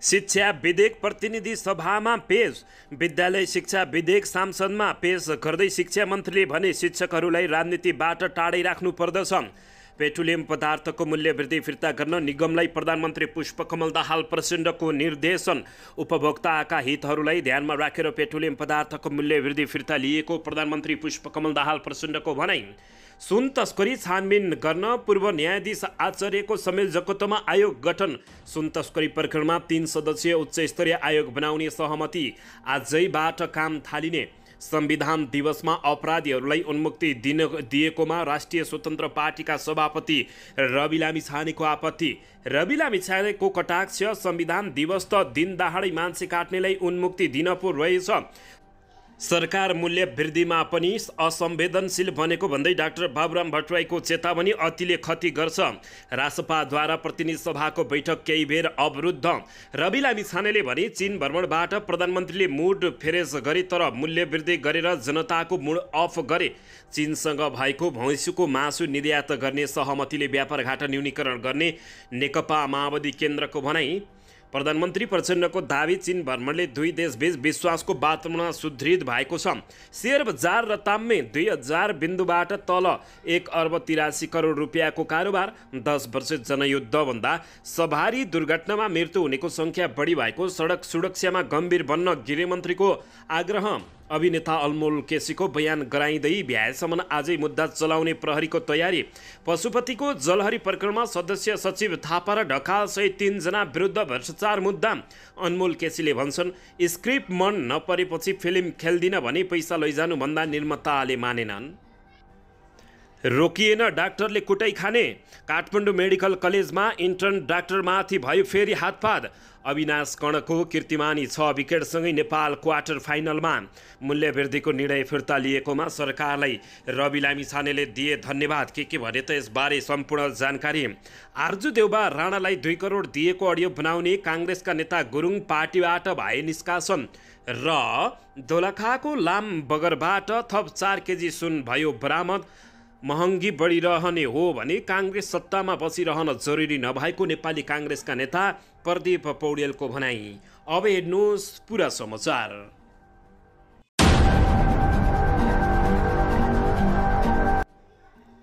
शिक्षा विधेयक प्रतिनिधि सभामा पेश। विद्यालय शिक्षा विधेयक संसदमा पेश गर्दै शिक्षा मन्त्रीले भने शिक्षकहरूलाई राजनीतिबाट टाढै राख्नु पर्दछ। पेट्रोलियम पदार्थको मूल्य वृद्धि फिर्ता गर्न निगमलाई प्रधानमन्त्री पुष्पकमल दाहाल प्रचण्डको निर्देशन। उपभोक्ताका हितहरूलाई ध्यानमा राखेर पेट्रोलियम पदार्थको मूल्य वृद्धि फिर्ता लिएको प्रधानमन्त्री पुष्पकमल दाहाल प्रचण्डको भनाइ। सुन तस्करी छानबिन गर्न पूर्व न्यायाधीश आचार्यको संयोजकत्वमा आयोग गठन। सुन तस्करी प्रकरणमा 3 सदस्यीय उच्च स्तरीय आयोग बनाउने सहमति। आजैबाट काम थालिने। संविधान दिवसमा अपराधीहरूलाई उन्मुक्ति दिएकोमा राष्ट्रिय स्वतन्त्र पार्टीका सभापति रवि लामिछानेको आपत्ति। रवि लामिछानेको कटाक्ष, संविधान दिवस त दिन दहाडै मान्छे काट्नेलाई उन्मुक्ति दिन पो रहेछ। सरकार मूल्य वृद्धिमा पनि असंवेदनशील बनेको भन्दै डाक्टर बाबुराम भट्टराईको चेतावनी। अतिले क्षति गर्छ। रासपाद्वारा प्रतिनिधि सभाको बैठक केही बेर अवरुद्ध। रवि लामिछानेले भने चीन भ्रमणबाट प्रधानमन्त्रीले मुड फ्रेस गरे तर मूल्य वृद्धि गरेर जनताको मुड अफ गरे। चीनसँग भएको भैँसीको मासु निर्यात गर्ने सहमतिले व्यापार घाटा न्यूनीकरण गर्ने नेकपा माओवादी केन्द्रको भनाइ। प्रधानमन्त्री प्रचण्डको दावी। चीन भ्रमणले दुई देशबीच विश्वासको वातावरण सुदृढ भएको छ। शेयर बजार र ताम्मे 2000 बिन्दुबाट तल 1 अर्ब 83 करोड रुपियाँको कारोबार। 10 वर्ष जनयुद्धभन्दा सवारी दुर्घटनामा मृत्यु हुनेको सङ्ख्या बढी भएको। सडक सुरक्षामा गम्भीर बन्न गृहमन्त्रीको आग्रह। अभिनेता अनमोल केसीको बयान गराइँदै भ्याएसम्म आजै मुद्दा चलाउने प्रहरीको तयारी। पशुपतिको जलहरी प्रकरणमा सदस्य सचिव थापा र ढकाल सहित 3 जना विरुद्ध भ्रष्टाचार मुद्दा। अनमोल केसीले भन्छन् स्क्रिप्ट मन नपरेपछि फिल्म खेल्दिन भने पैसा लैजानु भन्दा निर्माताले मानेनन्। रोकिएन डाक्टरले कुटाई खाने। काठमाडौँ मेडिकल कलेजमा इन्टर्न डाक्टरमाथि भयो फेरि हातपात। अविनाश कणको कीर्तिमानी 6 विकेटसँगै नेपाल क्वार्टर फाइनलमा। मूल्य वृद्धिको निर्णय फिर्ता लिएकोमा सरकारलाई रवि लामिछानेले दिए धन्यवाद। के भने त यसबारे सम्पूर्ण जानकारी। आर्जु देउबा राणालाई 2 करोड दिएको अडियो बनाउने काङ्ग्रेसका नेता गुरुङ पार्टीबाट भए निष्कासन। र दोलखाको लाम बगरबाट थप 4 केजी सुन भयो बरामद। महँगी बढिरहने हो भने काङ्ग्रेस सत्तामा बसिरहन जरुरी नभएको नेपाली काङ्ग्रेसका नेता प्रदीप पौडेलको भनाइ। अब हेर्नुहोस् पुरा समाचार।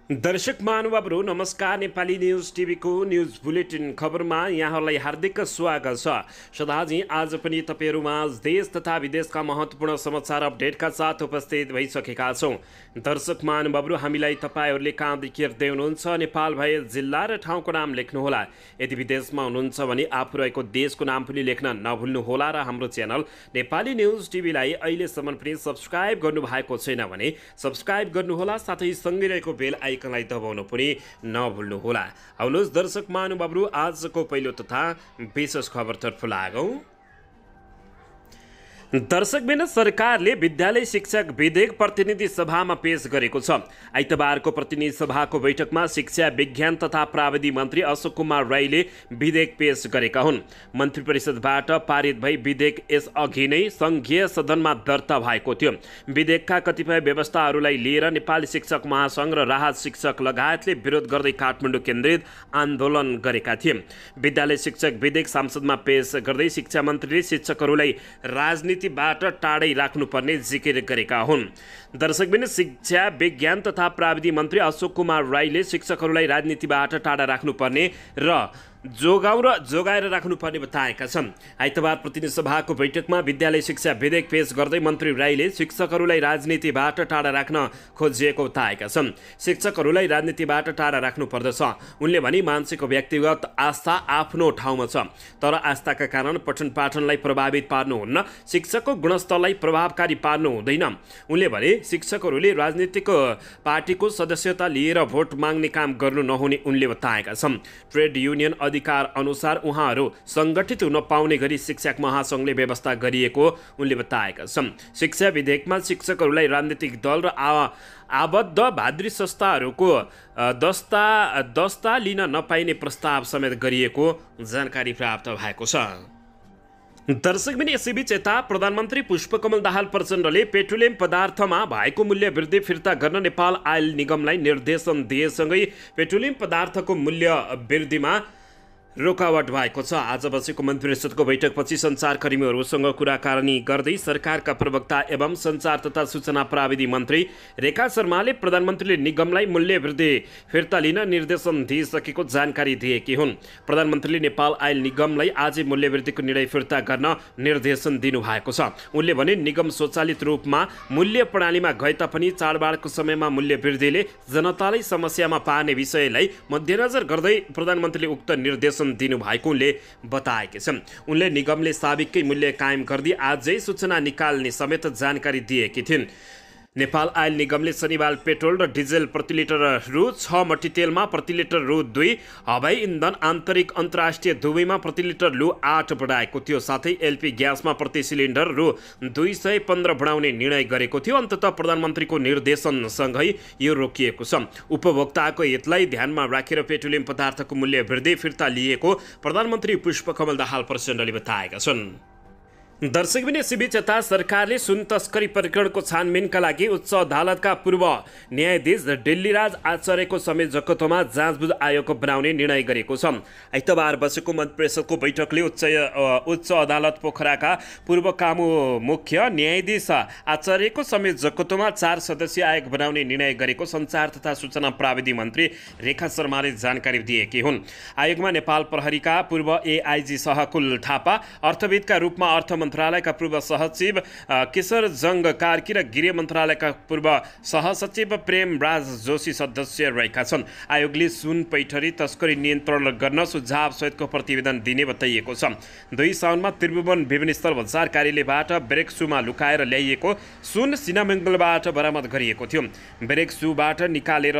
दर्शक महानुभावहरू नमस्कार। नेपाली न्युज टिभीको न्युज बुलेटिन खबरमा यहाँहरूलाई हार्दिक स्वागत छ। सदाझै आज पनि तपाईँहरूमा देश तथा विदेशका महत्त्वपूर्ण समाचार अपडेटका साथ उपस्थित भइसकेका छौँ। दर्शक महानुभावहरू हामीलाई तपाईँहरूले कहाँदेखि हेर्दै हुनुहुन्छ नेपाल भए जिल्ला र ठाउँको नाम लेख्नुहोला। यदि विदेशमा हुनुहुन्छ भने आफू रहेको देशको नाम पनि लेख्न नभुल्नुहोला। र हाम्रो च्यानल नेपाली न्युज टिभीलाई अहिलेसम्म पनि सब्सक्राइब गर्नुभएको छैन भने सब्सक्राइब गर्नुहोला। साथै सँगै रहेको बेल आइकनलाई दबाउन पनि नभुल्नुहोला। आउनुहोस् दर्शक महानुभावहरू आजको पहिलो तथा विशेष खबरतर्फ लागौँ। दर्शकबिन सरकारले विद्यालय शिक्षक विधेयक प्रतिनिधि सभामा पेश गरेको छ। आइतबारको प्रतिनिधि सभाको बैठकमा शिक्षा विज्ञान तथा प्राविधि मन्त्री अशोक कुमार राईले विधेयक पेश गरेका हुन्। मन्त्री परिषदबाट पारित भई विधेयक यसअघि नै सङ्घीय सदनमा दर्ता भएको थियो। विधेयकका कतिपय व्यवस्थाहरूलाई लिएर नेपाली शिक्षक महासङ्घ र राहत शिक्षक लगायतले विरोध गर्दै काठमाडौँ केन्द्रित आन्दोलन गरेका थिए। विद्यालय शिक्षक विधेयक संसदमा पेश गर्दै शिक्षा मन्त्रीले शिक्षकहरूलाई राजनीतिबाट टाढै राख्नुपर्ने जिकिर गरेका हुन्। दर्शकबिन शिक्षा विज्ञान तथा प्राविधि मन्त्री अशोक कुमार राईले शिक्षकहरूलाई राजनीतिबाट टाढा राख्नुपर्ने र जोगाएर राख्नुपर्ने बताएका छन्। आइतबार प्रतिनिधि सभाको बैठकमा विद्यालय शिक्षा विधेयक पेश गर्दै मन्त्री राईले शिक्षकहरूलाई राजनीतिबाट टाढा राख्न खोजिएको बताएका छन्। शिक्षकहरूलाई राजनीतिबाट टाढा राख्नुपर्दछ। उनले भने मान्छेको व्यक्तिगत आस्था आफ्नो ठाउँमा छ, तर आस्थाका कारण पठन पाठनलाई प्रभावित पार्नुहुन्न, शिक्षकको गुणस्तरलाई प्रभावकारी पार्नु हुँदैन। उनले भने शिक्षकहरूले राजनीतिक पार्टीको सदस्यता लिएर भोट माग्ने काम गर्नु नहुने उनले बताएका छन्। ट्रेड युनियन अधिकार अनुसार उहाँहरू सङ्गठित हुन पाउने गरी शिक्षक महासङ्घले व्यवस्था गरिएको उनले बताएका छन्। शिक्षा विधेयकमा शिक्षकहरूलाई राजनीतिक दल र आबद्ध भातृ संस्थाहरूको दस्ता लिन नपाइने प्रस्ताव समेत गरिएको जानकारी प्राप्त भएको छ। दर्शकबिन यसैबीच यता प्रधानमन्त्री पुष्पकमल दाहाल प्रचण्डले पेट्रोलियम पदार्थमा भएको मूल्य वृद्धि फिर्ता गर्न नेपाल आयल निगमलाई निर्देशन दिएसँगै पेट्रोलियम पदार्थको मूल्य वृद्धिमा रोकावट भएको छ। आज बसेको मन्त्री परिषदको बैठकपछि सञ्चारकर्मीहरूसँग कुराकानी गर्दै सरकारका प्रवक्ता एवं सञ्चार तथा सूचना प्राविधि मन्त्री रेखा शर्माले प्रधानमन्त्रीले निगमलाई मूल्य वृद्धि फिर्ता लिन निर्देशन दिइसकेको जानकारी दिएकी हुन्। प्रधानमन्त्रीले नेपाल आयल निगमलाई आजै मूल्य वृद्धिको निर्णय फिर्ता गर्न निर्देशन दिनुभएको छ। उनले भने निगम स्वचालित रूपमा मूल्य प्रणालीमा गए तापनि चाडबाडको समयमा मूल्य वृद्धिले जनतालाई समस्यामा पार्ने विषयलाई मध्यनजर गर्दै प्रधानमन्त्रीले उक्त निर्देशन दिनुभएको उनले बताएका छन्। उनले निगमले साबिककै मूल्य कायम गर्दै आजै सूचना निकाल्ने समेत जानकारी दिएकी थिइन्। नेपाल आयल निगमले शनिबार पेट्रोल र डिजेल प्रति लिटर रु 6, मट्टीतेलमा प्रति लिटर रु 2, हवाई इन्धन आन्तरिक अन्तर्राष्ट्रिय दुवैमा प्रति लिटर रु 8 बढाएको थियो। साथै एलपी ग्यासमा प्रति सिलिन्डर रु 215 बढाउने निर्णय गरेको थियो। अन्ततः प्रधानमन्त्रीको निर्देशनसँगै यो रोकिएको छ। उपभोक्ताको हितलाई ध्यानमा राखेर पेट्रोलियम पदार्थको मूल्य वृद्धि फिर्ता लिएको प्रधानमन्त्री पुष्पकमल दाहाल प्रचण्डले बताएका छन्। दर्शकबिन यसैबीच यता सरकारले सुन तस्करी प्रकरणको छानबिनका लागि उच्च अदालतका पूर्व न्यायाधीश दिल्लीराज आचार्यको समेत जगतमा जाँचबुझ आयोग बनाउने निर्णय गरेको छ। आइतबार बसेको मन्त्री परिषदको बैठकले उच्च अदालत पोखराका पूर्व कामु मुख्य न्यायाधीश आचार्यको समेत जगतमा 4 सदस्यीय आयोग बनाउने निर्णय गरेको सञ्चार तथा सूचना प्राविधि मन्त्री रेखा शर्माले जानकारी दिएकी हुन्। आयोगमा नेपाल प्रहरीका पूर्व एआइजी सहकुल थापा, अर्थविदका रूपमा अर्थ मन्त्रालयका पूर्व सहसचिव किशोर जंग कार्की र गृह मन्त्रालयका पूर्व सहसचिव प्रेम राज जोशी सदस्य रहेका छन्। आयोगले सुन पैठरी तस्करी नियन्त्रण गर्न सुझाव सहितको प्रतिवेदन दिने बताइएको छ। 2 साउनमा त्रिभुवन विमानस्थल बजार कार्यालयबाट ब्रेक सुमा लुकाएर ल्याइएको सुन सिनामङ्गलबाट बरामद गरिएको थियो। ब्रेक सुबाट निकालेर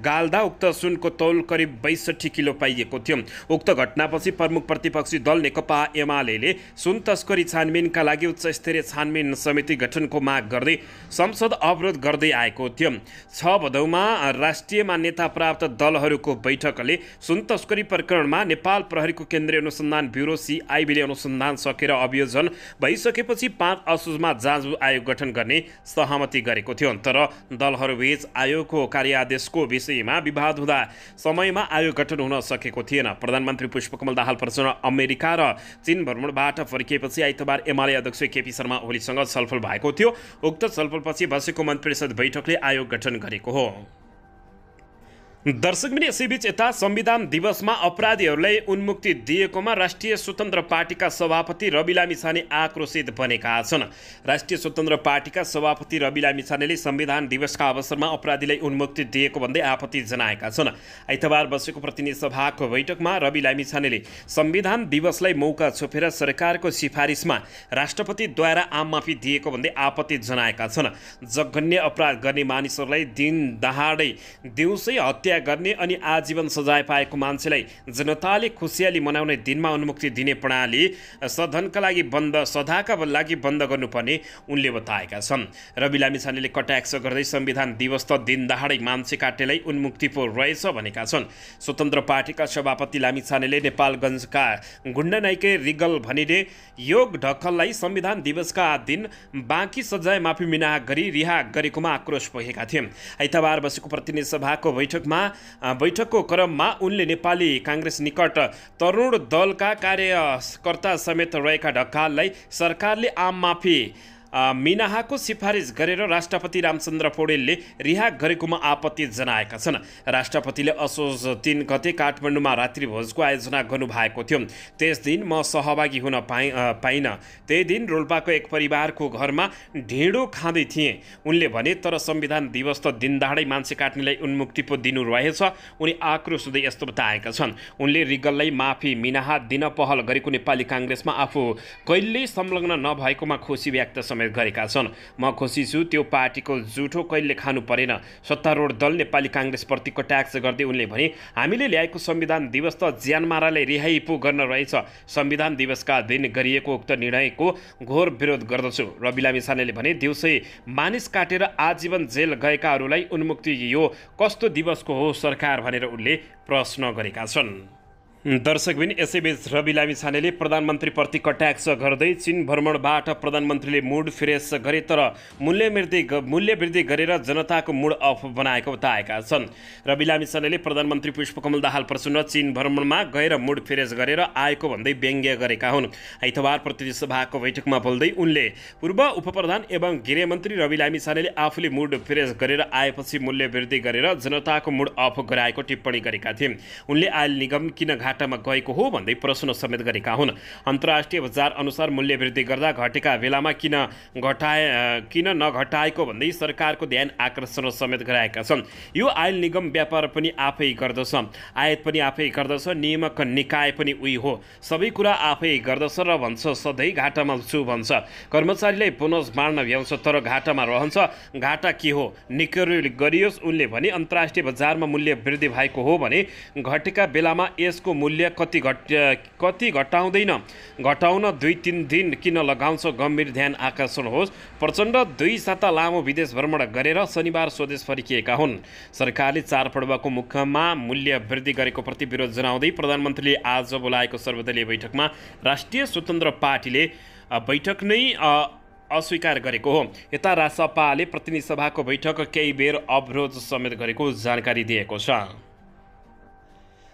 गाल्दा उक्त सुनको तौल करिब 62 किलो पाइएको थियो। उक्त घटनापछि प्रमुख प्रतिपक्षी दल नेकपा एमाले सुन तस्करी छानबिनका लागि उच्च स्तरीय छानबिन समिति गठनको माग गर्दै संसद अवरोध गर्दै आएको थियो। 6 भदौमा राष्ट्रिय मान्यता प्राप्त दलहरूको बैठकले सुन तस्करी प्रकरणमा नेपाल प्रहरीको केन्द्रीय अनुसन्धान ब्युरो CIB ले अनुसन्धान सकेर अभियोजन भइसकेपछि 5 असोजमा जाँच आयोग गठन गर्ने सहमति गरेको थियो। तर दलहरूबीच आयोगको कार्यादेशको विषयमा विवाद हुँदा समयमा आयोग गठन हुन सकेको थिएन। प्रधानमन्त्री पुष्पकमल दाहाल प्रचण्ड अमेरिका र चीन भ्रमणबाट फर्किएपछि आइतबार एमाले अध्यक्ष केपी शर्मा ओलीसँग छलफल भएको थियो। उक्त छलफलपछि बसेको मन्त्री परिषद बैठकले आयोग गठन गरेको हो। दर्शकबिन यसैबीच यता संविधान दिवसमा अपराधीहरूलाई उन्मुक्ति दिएकोमा राष्ट्रिय स्वतन्त्र पार्टीका सभापति रवि लामिछाने आक्रोशित बनेका छन्। राष्ट्रिय स्वतन्त्र पार्टीका सभापति रवि लामिछानेले संविधान दिवसका अवसरमा अपराधीलाई उन्मुक्ति दिएको भन्दै आपत्ति जनाएका छन्। आइतबार बसेको प्रतिनिधि सभाको बैठकमा रवि लामिछानेले संविधान दिवसलाई मौका छोपेर सरकारको सिफारिसमा राष्ट्रपतिद्वारा आम माफी दिएको भन्दै आपत्ति जनाएका छन्। जघन्य अपराध गर्ने मानिसहरूलाई दिन दहाडै दिउँसै हत्या गर्ने अनि आजीवन सजाय पाएको मान्छेलाई जनताले खुसियाली मनाउने दिनमा उन्मुक्ति दिने प्रणाली सदनका लागि सदाका लागि बन्द गर्नुपर्ने उनले बताएका छन्। रवि लामिछानेले कटाक्ष गर्दै संविधान दिवस त दिन दहाडै मान्छे काट्नेलाई उन्मुक्ति पो रहेछ भनेका छन्। स्वतन्त्र पार्टीका सभापति लामिछानेले नेपालगञ्जका गुण्डनाइके रिगल भनिने योग ढक्कललाई संविधान दिवसका दिन बाँकी सजाय माफी मिना गरी रिहा गरेकोमा आक्रोश भएका थिए। आइतबार बसेको प्रतिनिधि सभाको बैठकको क्रममा उनले नेपाली काङ्ग्रेस निकट तरुण दलका कार्यकर्ता समेत रहेका ढकाललाई सरकारले आम माफी मिनाहाको सिफारिस गरेर राष्ट्रपति रामचन्द्र पौडेलले रिहा गरेकोमा आपत्ति जनाएका छन्। राष्ट्रपतिले असोज 3 गते काठमाडौँमा रात्रिभोजको आयोजना गर्नुभएको थियो। त्यस दिन म सहभागी हुन पाइन। त्यही दिन रोल्पाको एक परिवारको घरमा ढिँडो खाँदै थिएँ उनले भने। तर संविधान दिवस त दिनदहाडै मान्छे काट्नेलाई उन्मुक्ति पो दिनु रहेछ। उनी आक्रोश हुँदै यस्तो बताएका छन्। उनले रिगललाई माफी मिनाहा दिन पहल गरेको नेपाली काङ्ग्रेसमा आफू कहिल्यै संलग्न नभएकोमा खुसी व्यक्त गरेका छन्। म खुसी छु त्यो पार्टीको जुठो कहिले खानु परेन। सत्तारूढ दल नेपाली काङ्ग्रेस प्रति कटाक्ष गर्दै उनले भने हामीले ल्याएको संविधान दिवस त ज्यानमारालाई रिहाई पो गर्न रहेछ। संविधान दिवसका दिन गरिएको उक्त निर्णयको घोर विरोध गर्दछु। रवि लामिछानेले भने दिउँसै मानिस काटेर आजीवन जेल गएकाहरूलाई उन्मुक्ति यो कस्तो दिवसको हो सरकार भनेर उनले प्रश्न गरेका छन्। दर्शकबिन यसैबीच रवि लामिछानेले प्रधानमन्त्रीप्रति कटाक्ष गर्दै चीन भ्रमणबाट प्रधानमन्त्रीले मुड फ्रेस गरे तर मूल्य वृद्धि गरेर जनताको मुड अफ बनाएको बताएका छन्। रवि लामिछानेले प्रधानमन्त्री पुष्पकमल दाहाल प्रचण्ड चीन भ्रमणमा गएर मुड फ्रेस गरेर आएको भन्दै व्यङ्ग्य गरेका हुन्। आइतबार प्रतिनिधि सभाको बैठकमा बोल्दै उनले पूर्व उपप्रधान एवं गृहमन्त्री रवि लामिछानेले आफूले मुड फ्रेस गरेर आएपछि मूल्य वृद्धि गरेर जनताको मुड अफ गराएको टिप्पणी गरेका थिए। उनले आयल निगम किन घाटामा गएको हो भन्दै प्रश्न समेत गरेका हुन्। अन्तर्राष्ट्रिय बजार अनुसार मूल्य वृद्धि गर्दा घटेका बेलामा किन नघटाएको भन्दै सरकारको ध्यान आकर्षण समेत गराएका छन्। यो आयल निगम व्यापार पनि आफै गर्दछ, आयात पनि आफै गर्दछ, नियामक निकाय पनि उही हो, सबै कुरा आफै गर्दछ र भन्छ सधैँ घाटामा छु भन्छ। कर्मचारीलाई बोनस बाँड्न भ्याउँछ तर घाटामा रहन्छ, घाटा के हो निकै गरियोस्। उनले भने अन्तर्राष्ट्रिय बजारमा मूल्य वृद्धि भएको हो भने घटेका बेलामा यसको मूल्य कति घटाउन 2-3 दिन किन लगाउँछ, गम्भीर ध्यान आकर्षण होस्। प्रचण्ड 2 साता लामो विदेश भ्रमण गरेर शनिबार स्वदेश फर्किएका हुन्। सरकारले चाडपर्वको मुखमा मूल्य वृद्धि गरेको प्रति विरोध जनाउँदै प्रधानमन्त्रीले आज बोलाएको सर्वदलीय बैठकमा राष्ट्रिय स्वतन्त्र पार्टीले बैठक नै अस्वीकार गरेको हो। यता रासपाले प्रतिनिधि सभाको बैठक केही बेर अवरोध समेत गरेको जानकारी दिएको छ।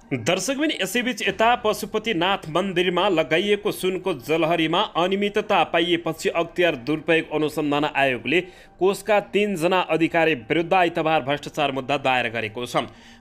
दर्शकबिन यसैबीच यता पशुपतिनाथ मन्दिरमा लगाइएको सुनको जलहरीमा अनियमितता पाइएपछि अख्तियार दुरुपयोग अनुसन्धान आयोगले कोषका 3 जना अधिकारी विरुद्ध आइतबार भ्रष्टाचार मुद्दा दायर गरेको छ।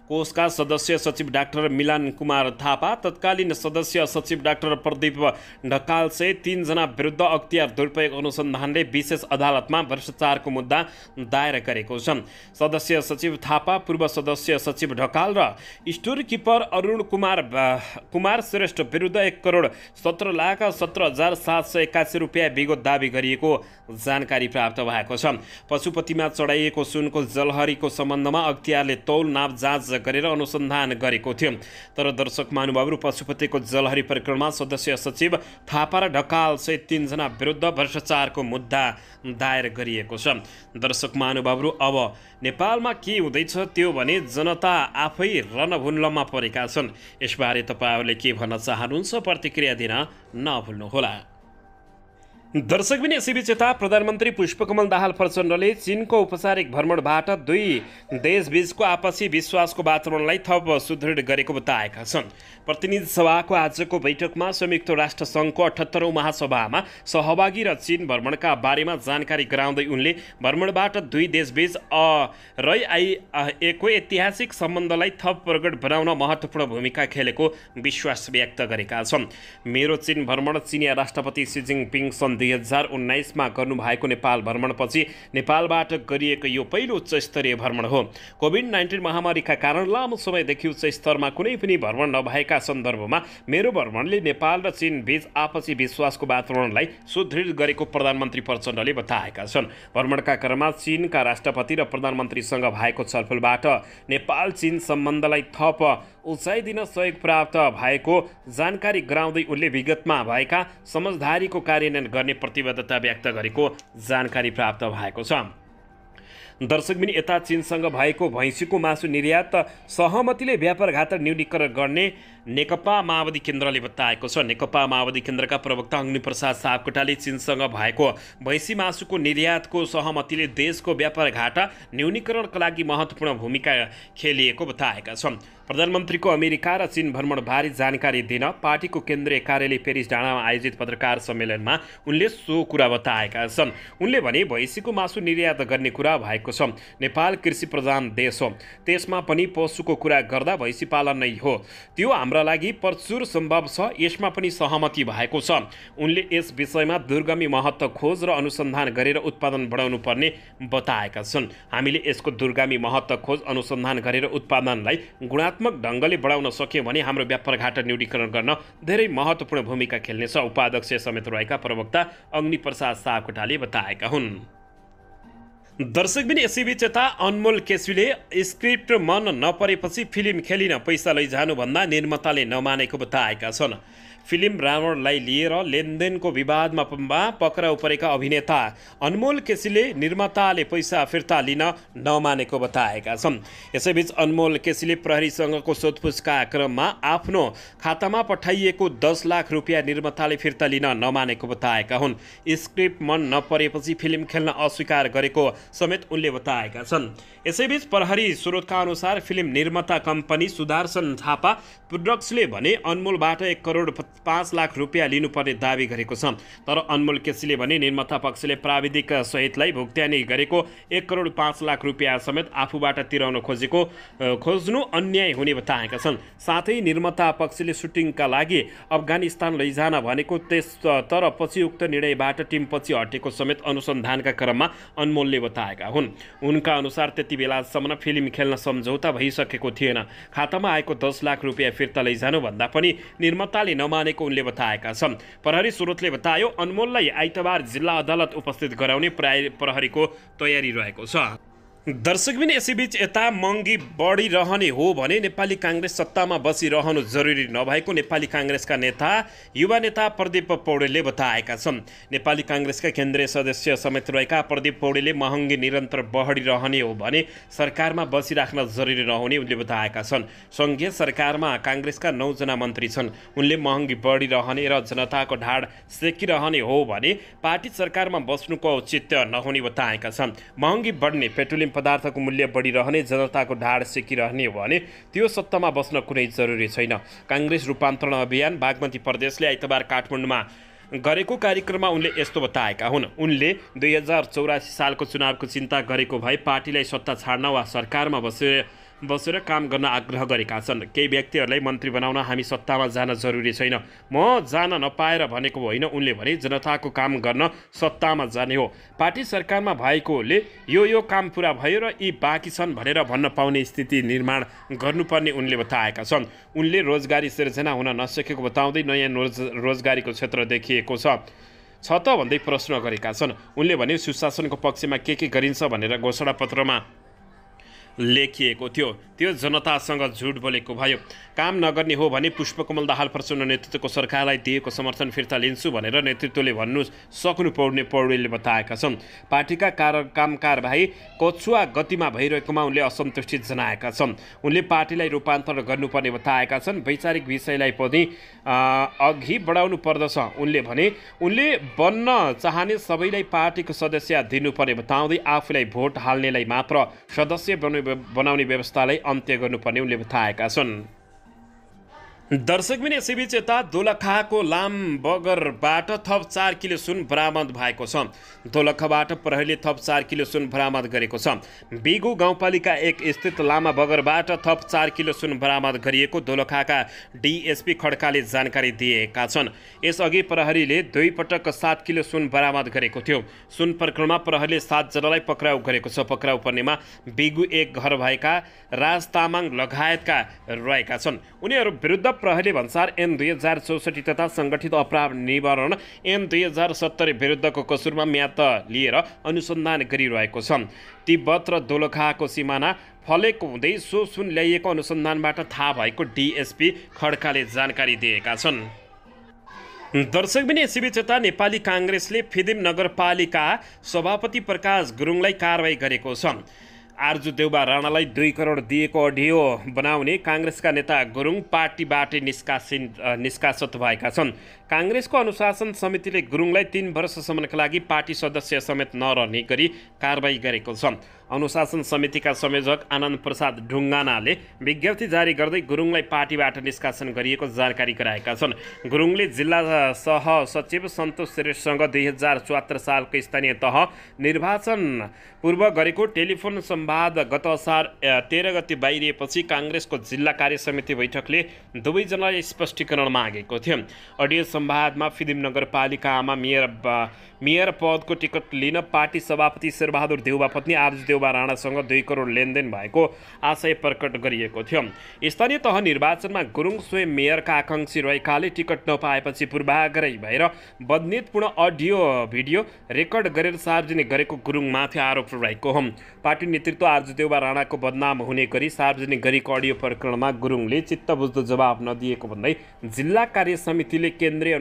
कोषका सदस्य सचिव डाक्टर मिलन कुमार थापा, तत्कालीन सदस्य सचिव डाक्टर प्रदीप ढकाल सहित 3 जना विरुद्ध अख्तियार दुरुपयोग अनुसन्धानले विशेष अदालतमा भ्रष्टाचारको मुद्दा दायर गरेको छ। सदस्य सचिव थापा, पूर्व सदस्य सचिव ढकाल र स्टोर किपर अरुण कुमार श्रेष्ठ विरुद्ध 1,17,17,781 रुपियाँ विगत दावी गरिएको जानकारी प्राप्त भएको छ। पशुपतिमा चढाइएको सुनको जलहरीको सम्बन्धमा अख्तियारले तौल नाप जाँच गरेर अनुसन्धान गरेको थियो। तर दर्शक महानुभावहरू, पशुपतिको जलहरी प्रकरणमा सदस्य सचिव थापा र ढकाल सहित 3 जना विरुद्ध भ्रष्टाचारको मुद्दा दायर गरिएको छ। दर्शक महानुभावहरू, अब नेपालमा के हुँदैछ त्यो भने जनता आफै रणभुल्लमा परेका छन्। यसबारे तपाईँहरूले के भन्न चाहनुहुन्छ, प्रतिक्रिया दिन नभुल्नुहोला। दर्शकबिन यसैबीच यता प्रधानमन्त्री पुष्पकमल दाहाल प्रचण्डले चीनको औपचारिक भ्रमणबाट 2 देशबीचको आपसी विश्वासको वातावरणलाई थप सुदृढ गरेको बताएका छन्। प्रतिनिधि सभाको आजको बैठकमा संयुक्त राष्ट्र सङ्घको 78औं महासभामा सहभागी र चीन भ्रमणका बारेमा जानकारी गराउँदै उनले भ्रमणबाट 2 देशबीच रहिआएको ऐतिहासिक सम्बन्धलाई थप प्रगट बनाउन महत्त्वपूर्ण भूमिका खेलेको विश्वास व्यक्त गरेका छन्। मेरो चीन भ्रमण चिनिया राष्ट्रपति सी जिनपिङ सन् 2019मा गर्नुभएको नेपाल भ्रमणपछि नेपालबाट गरिएको यो पहिलो उच्च स्तरीय भ्रमण हो। कोभिड-19 महामारीका कारण लामो समयदेखि उच्च स्तरमा कुनै पनि भ्रमण नभएका सन्दर्भमा मेरो भ्रमणले नेपाल र चीन बीच आपसी विश्वासको वातावरणलाई सुदृढ गरेको प्रधानमन्त्री प्रचण्डले बताएका छन्। भ्रमणका क्रममा चीनका राष्ट्रपति र प्रधानमन्त्रीसँग भएको छलफलबाट नेपाल चीन सम्बन्धलाई थप उचाइ दिन सहयोग प्राप्त भएको जानकारी गराउँदै उनले विगतमा भएका समझदारीको कार्यान्वयन गर्ने प्रतिबद्धता व्यक्त गरेको जानकारी प्राप्त भएको छ। दर्शकबिन यता चीनसँग भएको भैँसीको मासु निर्यात सहमतिले व्यापार घाटा न्यूनीकरण गर्ने नेकपा माओवादी केन्द्रले बताएको छ। नेकपा माओवादी केन्द्रका प्रवक्ता अग्निप्रसाद सापकोटाले चीनसँग भएको भैँसी मासुको निर्यातको सहमतिले देशको व्यापार घाटा न्यूनीकरणका लागि महत्त्वपूर्ण भूमिका खेलिएको बताएका छन्। प्रधानमन्त्रीको अमेरिका र चीन भ्रमणबारे जानकारी दिन पार्टीको केन्द्रीय कार्यालय पेरिस डाँडामा आयोजित पत्रकार सम्मेलनमा उनले सो कुरा बताएका छन्। उनले भने भैँसीको मासु निर्यात गर्ने कुरा भएको छ। नेपाल कृषि प्रधान देश हो, त्यसमा पनि पशुको कुरा गर्दा भैँसी पालन नै हो, त्यो हाम्रा लागि प्रचुर सम्भव छ, यसमा पनि सहमति भएको छ। उनले यस विषयमा दूरगामी महत्त्व खोज र अनुसन्धान गरेर उत्पादन बढाउनु पर्ने बताएका छन्। हामीले यसको दूरगामी महत्त्व खोज अनुसन्धान गरेर उत्पादनलाई गुणात्मक ढङ्गले बढाउन सक्यौँ भने हाम्रो व्यापार घाटा न्यूनीकरण गर्न धेरै महत्त्वपूर्ण भूमिका खेल्नेछ, उपाध्यक्ष समेत रहेका प्रवक्ता अग्निप्रसाद सापकोटाले बताएका हुन्। दर्शकबिन यसैबीच यता अनमोल केसीले स्क्रिप्ट मन नपरेपछि फिल्म खेलिन पैसा लैजानुभन्दा निर्माताले नमानेको बताएका छन्। फिल्म रावणलाई लिएर लेनदेनको विवादमा पक्राउ परेका अभिनेता अनमोल केसीले निर्माताले पैसा फिर्ता लिन नमानेको बताएका छन्। यसैबीच अनमोल केसीले प्रहरीसँगको सोधपुछका क्रममा आफ्नो खातामा पठाइएको 10 लाख रुपियाँ निर्माताले फिर्ता लिन नमानेको बताएका हुन्। स्क्रिप्ट मन नपरेपछि फिल्म खेल्न अस्वीकार गरेको समेत उनले बताएका छन्। यसैबीच प्रहरी स्रोतका अनुसार फिल्म निर्माता कम्पनी सुदर्शन थापा प्रोडक्ट्सले भने अनमोलबाट 1 करोड 5 लाख रुपियाँ लिनुपर्ने दावी गरेको छ। तर अनमोल केसीले भने निर्माता पक्षले प्राविधिक सहितलाई भुक्तानी गरेको 1 करोड 5 लाख रुपियाँ समेत आफूबाट तिराउन खोज्नु अन्याय हुने बताएका छन्। साथै निर्माता पक्षले सुटिङका लागि अफगानिस्तान लैजान भनेको तर पछि उक्त निर्णयबाट टिम पछि हटेको समेत अनुसन्धानका क्रममा अनमोलले बताएका हुन्। उनका अनुसार त्यति बेलासम्म फिल्म खेल्न सम्झौता भइसकेको थिएन। खातामा आएको 10 लाख रुपियाँ फिर्ता लैजानु भन्दा पनि निर्माताले नमानेको उनले बताएका छन्। प्रहरी स्रोतले बतायो अनमोललाई आइतबार जिल्ला अदालत उपस्थित गराउने प्रहरीको तयारी रहेको छ। दर्शकबिन यसैबीच यता महँगी बढिरहने हो भने नेपाली काङ्ग्रेस सत्तामा बसिरहनु जरुरी नभएको नेपाली काङ्ग्रेसका युवा नेता प्रदीप पौडेलले बताएका छन्। नेपाली काङ्ग्रेसका केन्द्रीय सदस्य समेत रहेका प्रदीप पौडेलले महँगी निरन्तर बढिरहने हो भने सरकारमा बसिराख्न जरुरी नहुने उनले बताएका छन्। सङ्घीय सरकारमा काङ्ग्रेसका 9 जना मन्त्री छन्। उनले महँगी बढिरहने र जनताको ढाड सेकिरहने हो भने पार्टी सरकारमा बस्नुको औचित्य नहुने बताएका छन्। महँगी बढ्ने पेट्रोलियम पदार्थको मूल्य बढिरहने जनताको ढाड सेकिरहने हो भने त्यो सत्तामा बस्न कुनै जरुरी छैन। काङ्ग्रेस रूपान्तरण अभियान बागमती प्रदेशले आइतबार काठमाडौँमा गरेको कार्यक्रममा उनले यस्तो बताएका हुन्। उनले 2084 सालको चुनावको चिन्ता गरेको भए पार्टीलाई सत्ता छाड्न वा सरकारमा बसेर काम गर्न आग्रह गरेका छन्। केही व्यक्तिहरूलाई मन्त्री बनाउन हामी सत्तामा जान जरुरी छैन। म जान नपाएर भनेको होइन, उनले भने जनताको काम गर्न सत्तामा जाने हो। पार्टी सरकारमा भएकोले यो काम पुरा भयो र यी बाँकी छन् भनेर भन्न पाउने स्थिति निर्माण गर्नुपर्ने उनले बताएका छन्। उनले रोजगारी सिर्जना हुन नसकेको बताउँदै नयाँ रोजगारीको क्षेत्र देखिएको छ त भन्दै प्रश्न गरेका छन्। उनले भने सुशासनको पक्षमा के गरिन्छ भनेर घोषणापत्रमा लेखिएको थियो, त्यो जनतासँग झुट बोलेको भयो। काम नगर्ने हो भने पुष्पकमल दाहाल प्रचण्ड नेतृत्वको सरकारलाई दिएको समर्थन फिर्ता लिन्छु भनेर नेतृत्वले भन्नु सक्नु पर्ने पौडेलले बताएका छन्। पार्टीका कामकारबाही कछुवा गतिमा भइरहेकोमा उनले असन्तुष्टि जनाएका छन्। उनले पार्टीलाई रूपान्तरण गर्नुपर्ने बताएका छन्। वैचारिक विषयलाई पनि अघि बढाउनु पर्दछ उनले भने। उनले बन्न चाहने सबैलाई पार्टीको सदस्य दिनुपर्ने बताउँदै आफूलाई भोट हाल्नेलाई मात्र सदस्य बनाउने व्यवस्थालाई अन्त्य गर्नुपर्ने उनले बताएका छन्। दर्शकबिन यसैबीच यता दोलखाको लामबगरबाट थप 4 किलो सुन बरामद भएको छ। दोलखाबाट प्रहरीले थप 4 किलो सुन बरामद गरेको छ। बिगु गाउँपालिका 1 स्थित लामाबगरबाट थप 4 किलो सुन बरामद गरिएको दोलखाका डिएसपी खड्काले जानकारी दिएका छन्। यसअघि प्रहरीले 2 पटक 7 किलो सुन बरामद गरेको थियो। सुन प्रकरणमा प्रहरीले 7 जनालाई पक्राउ गरेको छ। पक्राउ पर्नेमा बिगु 1 घर भएका राज तामाङ लगायतका रहेका छन्। उनीहरू विरुद्ध प्रहरी भन्सार ऐन 2064 तथा संगठित अपराध निवारण ऐन 2070 विरुद्धको कसुरमा म्याद लिएर अनुसन्धान गरिरहेको छ। तिब्बत र दोलखाको सिमाना फलेको हुँदै सो सुन ल्याइएको अनुसन्धानबाट थाहा भएको डिएसपी खड्काले जानकारी दिएका छन्। दर्शकबिन यसैबीच यता नेपाली काङ्ग्रेसले फिदिम नगरपालिका सभापति प्रकाश गुरुङलाई कारवाही गरेको छ। आर्जु देउबा राणालाई 2 करोड दिएको अडियो बनाउने काङ्ग्रेसका नेता गुरुङ पार्टीबाटै निष्कासित भएका छन्। काङ्ग्रेसको अनुशासन समितिले गुरुङलाई 3 वर्षसम्मका लागि पार्टी सदस्य समेत नरहने गरी कारवाही गरेको छ। अनुशासन समितिका संयोजक आनन्द प्रसाद ढुङ्गानाले विज्ञप्ति जारी गर्दै गुरुङलाई पार्टीबाट निष्कासन गरिएको जानकारी गराएका छन्। गुरुङले जिल्ला सहसचिव सन्तोष श्रेष्ठसँग 2074 सालको स्थानीय तह निर्वाचन पूर्व गरेको टेलिफोन संवाद गत असार 13 गते बाहिरिएपछि काङ्ग्रेसको जिल्ला कार्य समिति बैठकले दुवैजनालाई स्पष्टीकरण मागेको थियो। अडियो संवादमा फिदिम नगरपालिकामा मेयर पदको टिकट लिन पार्टी सभापति शेरबहादुर देउवा पत्नी आर्जु देउबा राणासँग 2 करोड लेनदेन भएको आशय प्रकट गरिएको थियो। स्थानीय तह निर्वाचनमा गुरुङ स्वयं मेयरका आकांक्षी रहेकाले टिकट नपाएपछि पूर्वाग्रही भएर बदनीतपूर्ण अडियो भिडियो रेकर्ड गरेर सार्वजनिक गरेको गुरुङमाथि आरोप रहेको हो। पार्टी नेतृत्व आर्जु देउबा राणाको बदनाम हुने गरी सार्वजनिक गरेको अडियो प्रकरणमा गुरुङले चित्तबुझ्दो जवाब नदिएको भन्दै जिल्ला कार्य समितिले केन्द्रीय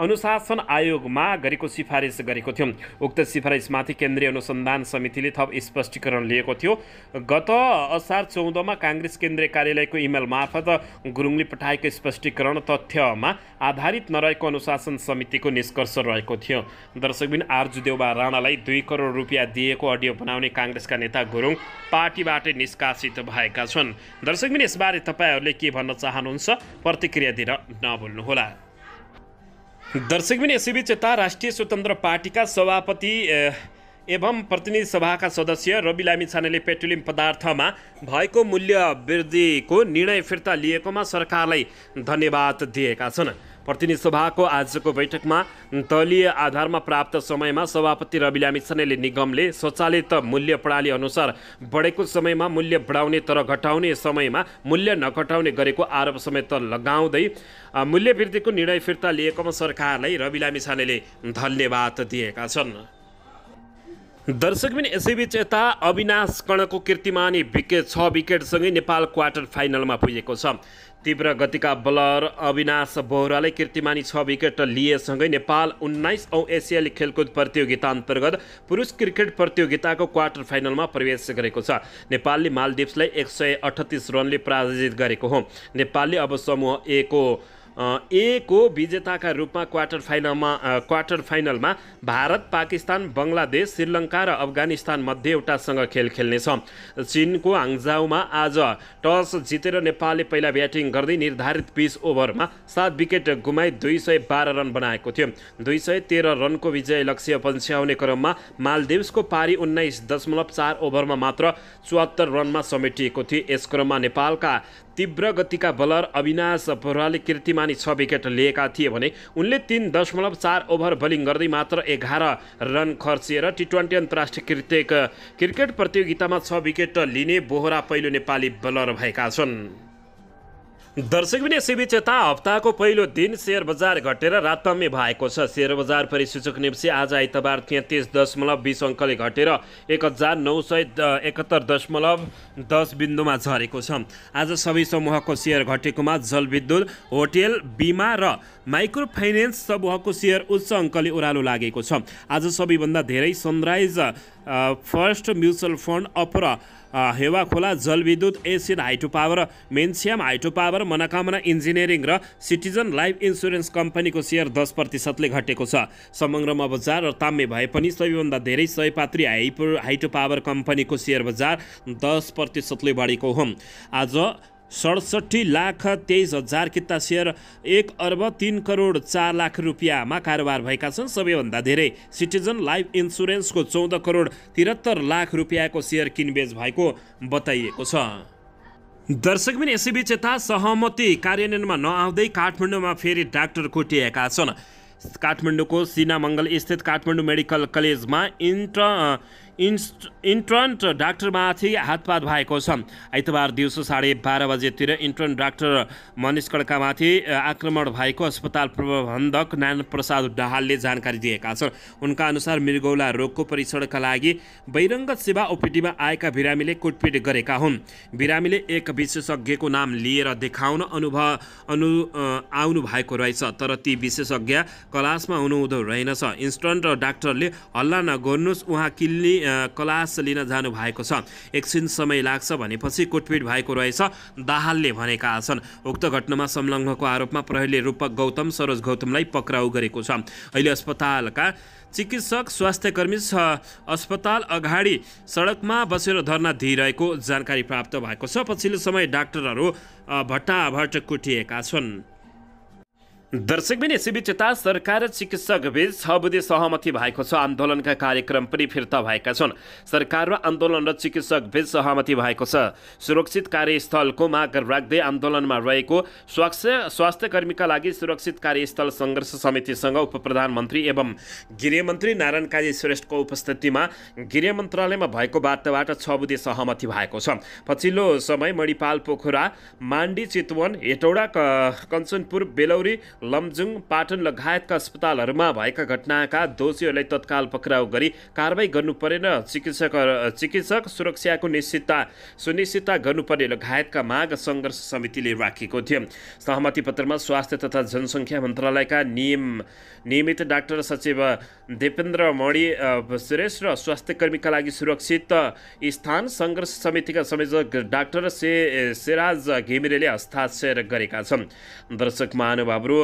अनुशासन आयोगमा गरेको सिफारिस गरेको थियो। उक्त सिफारिसमाथि केन्द्रीय अनुसन्धान समितिले थप स्पष्टीकरण लिएको थियो। गत असार 14 मा काङ्ग्रेस केन्द्रीय कार्यालयको इमेल मार्फत गुरुङले पठाएको स्पष्टीकरण तथ्यमा आधारित नरहेको अनुशासन समितिको निष्कर्ष रहेको थियो। दर्शकबिन आर्जु देउबा राणालाई 2 करोड रुपियाँ दिएको अडियो बनाउने काङ्ग्रेसका नेता गुरुङ पार्टीबाटै निष्कासित भएका छन्। दर्शकबिन यसबारे तपाईँहरूले के भन्न चाहनुहुन्छ? प्रतिक्रिया दिन नभुल्नुहोला। दर्शकबिन यसैबीच यता राष्ट्रिय स्वतन्त्र पार्टीका सभापति एवं प्रतिनिधि सभाका सदस्य रवि लामिछानेले पेट्रोलियम पदार्थमा भएको मूल्य वृद्धिको निर्णय फिर्ता लिएकोमा सरकारलाई धन्यवाद दिएका छन्। प्रतिनिधि सभाको आजको बैठकमा दलीय आधारमा प्राप्त समयमा सभापति रवि लामिछानेले निगमले स्वचालित मूल्य प्रणाली अनुसार बढेको समयमा मूल्य बढाउने तर घटाउने समयमा मूल्य नघटाउने गरेको आरोप समेत लगाउँदै मूल्य वृद्धिको निर्णय फिर्ता लिएकोमा सरकारलाई रवि लामिछानेले धन्यवाद दिएका छन्। दर्शकबिन यसैबीच यता अविनाश कणको कीर्तिमानी 6 विकेटसँगै नेपाल क्वार्टर फाइनलमा पुगेको छ। तीव्र गतिका बलर अविनाश बोहराले कीर्तिमानी 6 विकेट लिएसँगै नेपाल 19औं एसियाली खेलकुद प्रतियोगिता अन्तर्गत पुरुष क्रिकेट प्रतियोगिताको क्वार्टर फाइनलमा प्रवेश गरेको छ। नेपालले मालदिप्सलाई 138 रनले पराजित गरेको हो। नेपालले अब समूह ए को विजेताका रूपमा क्वार्टर फाइनलमा भारत, पाकिस्तान, बङ्गलादेश, श्रीलङ्का र अफगानिस्तान मध्ये एउटासँग खेल खेल्नेछ। चीनको हाङजाउमा आज टस जितेर नेपालले पहिला ब्याटिङ गर्दै निर्धारित 20 ओभरमा 7 विकेट गुमाई 212 रन बनाएको थियो। 213 रनको विजय लक्ष्य पन्छ्याउने क्रममा मालदिप्सको पारी 19.4 ओभरमा मात्र 74 रनमा समेटिएको थियो। यस क्रममा नेपालका तीव्र गतिका बलर अविनाश बोहराले कीर्तिमानी 6 विकेट लिएका थिए भने उनले 3.4 ओभर बलिङ गर्दै मात्र 11 रन खर्चिएर टी20 अन्तर्राष्ट्रिय क्रिकेट प्रतियोगितामा 6 विकेट लिने बोहरा पहिलो नेपाली बलर भएका छन्। दर्शकबिन यसैबीच यता हप्ताको पहिलो दिन शेयर बजार घटेर रातम्य भएको छ। शेयर बजार परिसूचक निम्सी आज आइतबार 33.20 अङ्कले घटेर 1971.10 बिन्दुमा झरेको छ। आज सबै समूहको शेयर घटेकोमा जलविद्युत, होटेल, बिमा र माइक्रो फाइनेन्स समूहको शेयर उच्च अङ्कले ओह्रालो लागेको छ। आज सबैभन्दा धेरै sunrise first mutual fund, upper Hewa Khola, जलविद्युत, एसियन हाइड्रो पावर, मेन्सियम हाइड्रो पावर, मनोकामना इन्जिनियरिङ र सिटिजन लाइफ इन्सुरेन्स कम्पनीको शेयर 10% घटेको छ। समग्रमा बजार ताम्य भए पनि सबैभन्दा धेरै सयपात्री हाइड्रो पावर कम्पनीको शेयर बजार 10% बढेको हो। आज 67,23,000 किता शेयर 1,03,04,00,000 रुपियाँमा कारोबार भएका छन्। सबैभन्दा धेरै सिटिजन लाइफ इन्सुरेन्सको 14,73,00,000 रुपियाँको शेयर किनबेच भएको बताइएको छ। दर्शकबिन यसैबीच यता सहमति कार्यान्वयनमा नआउँदै काठमाडौँमा फेरि डाक्टर कुटिएका छन्। काठमाडौँको सिनामङ्गल स्थित काठमाडौँ मेडिकल कलेजमा इन्टर्न डाक्टरमाथि हातपात भएको छ। आइतबार दिउँसो 12:30 बजेतिर इन्टर्न डाक्टर मनिष खड्कामाथि आक्रमण भएको अस्पताल प्रबन्धक नारायण प्रसाद दाहालले जानकारी दिएका छन्। उनका अनुसार मृगौला रोगको परीक्षणका लागि बहिरङ्ग सेवा ओपिडीमा आएका बिरामीले कुटपिट गरेका हुन्। बिरामीले एक विशेषज्ञको नाम लिएर देखाउन आउनु भएको रहेछ, तर ती विशेषज्ञ क्लासमा हुनुहुँदो रहेनछ। इन्स्टन्ट डाक्टरले हल्ला नगर्नुहोस्, उहाँ क्लास लिन जानु भएको छ, एकछिन समय लाग्छ भनेपछि कुटपिट भएको रहेछ दाहालले भनेका छन्। उक्त घटनामा संलग्नको आरोपमा प्रहरीले रूपक गौतम, सरोज गौतमलाई पक्राउ गरेको छ। अहिले अस्पतालका चिकित्सक, स्वास्थ्यकर्मी अस्पताल अगाडि सडकमा बसेर धरना दिइरहेको जानकारी प्राप्त भएको छ। पछिल्लो समय डाक्टरहरू भट्टाभट कुटिएका छन्। दर्शकबिन यसैबीच यता सरकार र चिकित्सक बीच 6 बुँदे सहमति भएको छ। आन्दोलनका कार्यक्रम पनि फिर्ता भएका छन्। सरकार र आन्दोलन र चिकित्सक बीच सहमति भएको छ। सुरक्षित कार्यस्थलको माग राख्दै आन्दोलनमा रहेको स्वास्थ्य कर्मीका लागि सुरक्षित कार्यस्थल सङ्घर्ष समितिसँग उप प्रधानमन्त्री एवं गृहमन्त्री नारायण काजी श्रेष्ठको उपस्थितिमा गृह मन्त्रालयमा भएको वार्ताबाट 6 बुँदे सहमति भएको छ। पछिल्लो समय मणिपाल, पोखरा, मान्डी, चितवन, हेटौडा, कञ्चनपुर, बेलौरी, लमजुङ, पाटन लगायतका अस्पतालहरूमा भएका घटनाका दोषीहरूलाई तत्काल पक्राउ गरी कारबाही गर्नुपर्ने र चिकित्सक सुरक्षाको सुनिश्चितता गर्नुपर्ने लगायतका माग सङ्घर्ष समितिले राखेको थियो। सहमति पत्रमा स्वास्थ्य तथा जनसङ्ख्या मन्त्रालयका नियमित डाक्टर सचिव देपेन्द्र मणि श्रेष्ठ र स्वास्थ्यकर्मीका लागि सुरक्षित स्थान सङ्घर्ष समितिका संयोजक डाक्टर सेराज घिमिरेले हस्ताक्षर गरेका छन्। दर्शक महानुभावहरू,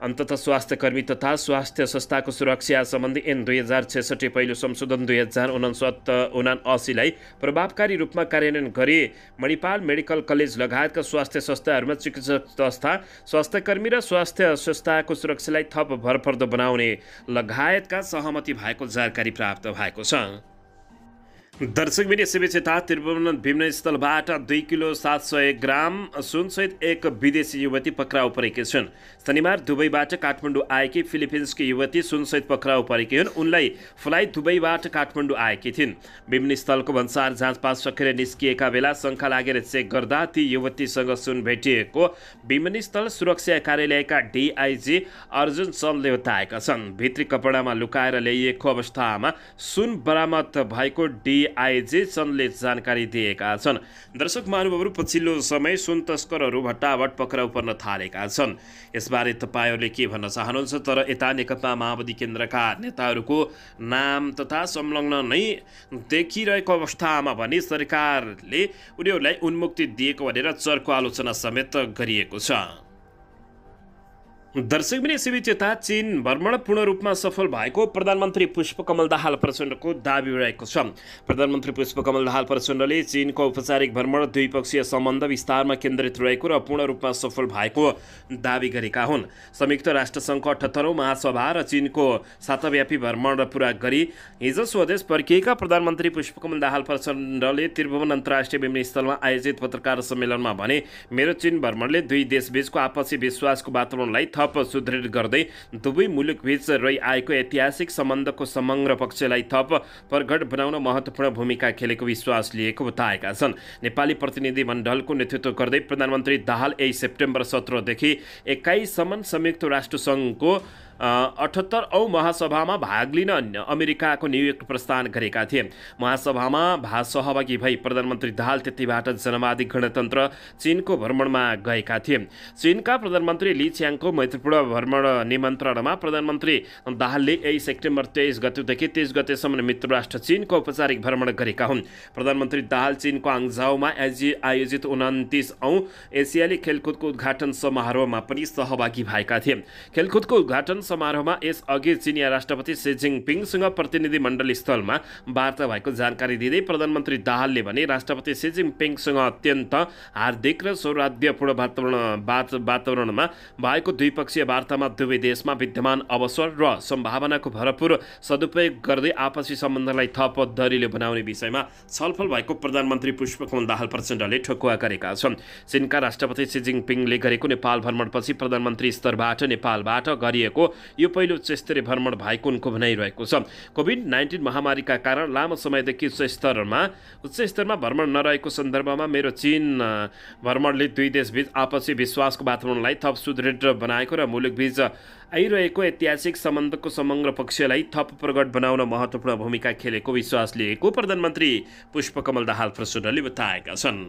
अन्ततः स्वास्थ्यकर्मी तथा स्वास्थ्य संस्थाको सुरक्षा सम्बन्धी ऐन 2066 पहिलो संशोधन 2079 लाई प्रभावकारी रूपमा कार्यान्वयन गरी मणिपाल मेडिकल कलेज लगायतका स्वास्थ्य संस्थाहरूमा चिकित्सक तथा स्वास्थ्यकर्मी र स्वास्थ्य संस्थाको सुरक्षालाई थप भरपर्दो बनाउने लगायतका सहमति भएको जानकारी प्राप्त भएको छ। दर्शकबिन यसैबीच यता त्रिभुवन विमानस्थलबाट 2 किलो 700 ग्राम सुनसहित एक विदेशी युवती पक्राउ परेकी छिन्। शनिबार दुबईबाट काठमाडौँ आएकी फिलिपिन्सकी युवती सुनसहित पक्राउ परेकी हुन्। उनलाई फ्लाइट दुबईबाट काठमाडौँ आएकी थिइन्। विमानस्थलको भन्सार जाँच पास सकेर निस्किएका बेला शङ्का लागेर चेक गर्दा ती युवतीसँग सुन भेटिएको विमानस्थल सुरक्षा कार्यालयका डिआइजी अर्जुन चन्दले बताएका छन्। भित्री कपडामा लुकाएर ल्याइएको अवस्थामा सुन बरामद भएको डिआइजी चन्दले जानकारी दिएका छन्। दर्शक महानुभावहरू, पछिल्लो समय सुन तस्करहरू भट्टाभट पक्राउ पर्न थालेका छन्। यसबारे तपाईँहरूले के भन्न चाहनुहुन्छ? तर यता नेकपा माओवादी केन्द्रका नेताहरूको नाम तथा संलग्न नै देखिरहेको अवस्थामा भने सरकारले उनीहरूलाई उन्मुक्ति दिएको भनेर चर्को आलोचना समेत गरिएको छ। दर्शकबिन यसैबीच यता चीन भ्रमण पूर्ण रूपमा सफल भएको प्रधानमन्त्री पुष्पकमल दाहाल प्रचण्डको दाबी रहेको छ। प्रधानमन्त्री पुष्पकमल दाहाल प्रचण्डले चीनको औपचारिक भ्रमण द्विपक्षीय सम्बन्ध विस्तारमा केन्द्रित रहेको र पूर्ण रूपमा सफल भएको दाबी गरेका हुन्। संयुक्त राष्ट्रसङ्घको 78औं महासभा र चीनको साताव्यापी भ्रमण पूरा गरी हिजो स्वदेश फर्किएका प्रधानमन्त्री पुष्पकमल दाहाल प्रचण्डले त्रिभुवन अन्तर्राष्ट्रिय विमानस्थलमा आयोजित पत्रकार सम्मेलनमा भने, मेरो चीन भ्रमणले दुई देशबीचको आपसी विश्वासको वातावरणलाई थप सुदृढ गर्दै दुवै मुलुकबीच रहिआएको ऐतिहासिक सम्बन्धको समग्र पक्षलाई थप प्रगट बनाउन महत्त्वपूर्ण भूमिका खेलेको विश्वास लिएको बताएका छन्। नेपाली प्रतिनिधि मण्डलको नेतृत्व गर्दै प्रधानमन्त्री दाहाल 1 सेप्टेम्बर 17 देखि 21 सम्म संयुक्त राष्ट्रसङ्घको 78औं महासभामा भाग लिन अमेरिकाको न्युयोर्क प्रस्थान गरेका थिए। महासभामा सहभागी भई प्रधानमन्त्री दाहाल त्यतिबाट जनवादी गणतन्त्र चीनको भ्रमणमा गएका थिए। चीनका प्रधानमन्त्री ली च्याङको मैत्रीपूर्ण भ्रमण निमन्त्रणमा प्रधानमन्त्री दाहालले 1 सेप्टेम्बर 23 गतेदेखि 30 गतेसम्म मित्र राष्ट्र चीनको औपचारिक भ्रमण गरेका हुन्। प्रधानमन्त्री दाहाल चीनको आङजाउमा आयोजित 29औं एसियाली खेलकुदको उद्घाटन समारोहमा पनि सहभागी भएका थिए। खेलकुदको उद्घाटन समारोहमा यसअघि चिनिया राष्ट्रपति सी जिनपिङसँग प्रतिनिधि मण्डल स्थलमा वार्ता भएको जानकारी दिँदै प्रधानमन्त्री दाहालले भने, राष्ट्रपति सी जिनपिङसँग अत्यन्त हार्दिक र सौहार्दपूर्ण वातावरणमा भएको द्विपक्षीय वार्तामा दुवै देशमा विद्यमान अवसर र सम्भावनाको भरपूर सदुपयोग गर्दै आपसी सम्बन्धलाई थप दरिलो बनाउने विषयमा छलफल भएको प्रधानमन्त्री पुष्पकमल दाहाल प्रचण्डले ठोकुवा गरेका छन्। चीनका राष्ट्रपति सी जिनपिङले गरेको नेपाल भ्रमणपछि प्रधानमन्त्री स्तरबाट नेपालबाट गरिएको यो पहिलो उच्चस्तरीय भ्रमण भएको उनको भनाइरहेको छ। कोभिड-19 महामारीका कारण लामो समयदेखि उच्च स्तरमा भ्रमण नरहेको सन्दर्भमा मेरो चीन भ्रमणले दुई देशबीच आपसी विश्वासको वातावरणलाई थप सुदृढ बनाएको र मुलुकबीच आइरहेको ऐतिहासिक सम्बन्धको समग्र पक्षलाई थप प्रगट बनाउन महत्त्वपूर्ण भूमिका खेलेको विश्वास लिएको प्रधानमन्त्री पुष्पकमल दाहाल प्रचण्डले बताएका छन्।